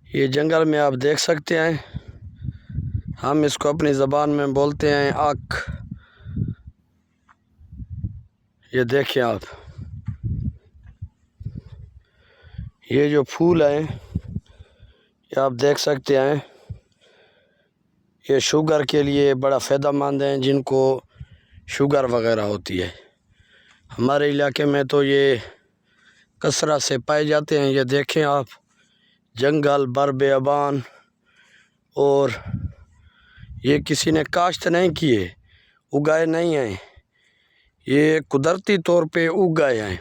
یہ جنگل میں آپ دیکھ سکتے ہیں، ہم اس کو اپنی زبان میں بولتے ہیں آک۔ یہ دیکھیں آپ، یہ جو پھول ہیں یہ آپ دیکھ سکتے ہیں، یہ شوگر کے لیے بڑا فائدہ مند ہیں، جن کو شوگر وغیرہ ہوتی ہے۔ ہمارے علاقے میں تو یہ کثرت سے پائے جاتے ہیں۔ یہ دیکھیں آپ، جنگل بر بیابان، اور یہ کسی نے کاشت نہیں کیے، اگائے نہیں ہیں، یہ قدرتی طور پہ اگ گئے ہیں۔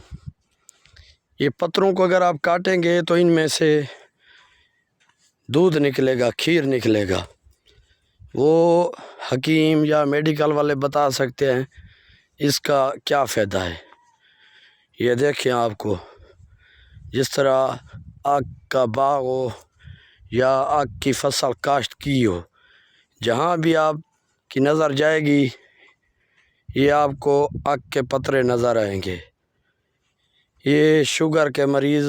یہ پتروں کو اگر آپ کاٹیں گے تو ان میں سے دودھ نکلے گا، کھیر نکلے گا۔ وہ حکیم یا میڈیکل والے بتا سکتے ہیں اس کا کیا فائدہ ہے۔ یہ دیکھیں آپ کو، جس طرح آک کا باغ ہو یا آک کی فصل کاشت کی ہو، جہاں بھی آپ کی نظر جائے گی یہ آپ کو آک کے پترے نظر آئیں گے۔ یہ شوگر کے مریض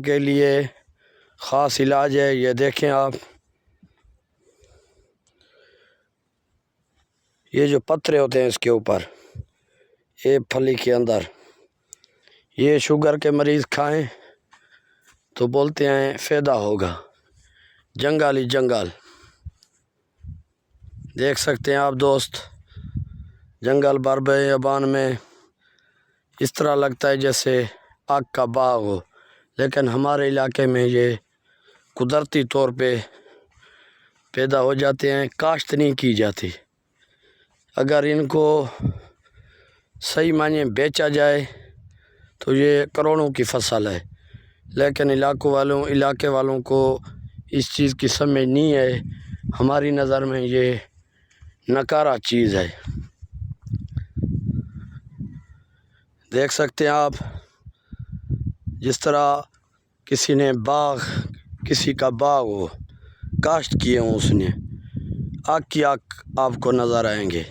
کے لیے خاص علاج ہے۔ یہ دیکھیں آپ، یہ جو پترے ہوتے ہیں اس کے اوپر، یہ پھلی کے اندر، یہ شوگر کے مریض کھائیں تو بولتے ہیں فائدہ ہوگا۔ جنگل ہی جنگل دیکھ سکتے ہیں آپ دوست، جنگل بر بیابان میں اس طرح لگتا ہے جیسے آگ کا باغ ہو، لیکن ہمارے علاقے میں یہ قدرتی طور پہ پیدا ہو جاتے ہیں، کاشت نہیں کی جاتی۔ اگر ان کو صحیح معنی بیچا جائے تو یہ کروڑوں کی فصل ہے، لیکن علاقے والوں کو اس چیز کی سمجھ نہیں ہے۔ ہماری نظر میں یہ نکارہ چیز ہے۔ دیکھ سکتے ہیں آپ، جس طرح کسی کا باغ ہو، کاشت کیے ہوں اس نے، آک کی آک آپ کو نظر آئیں گے۔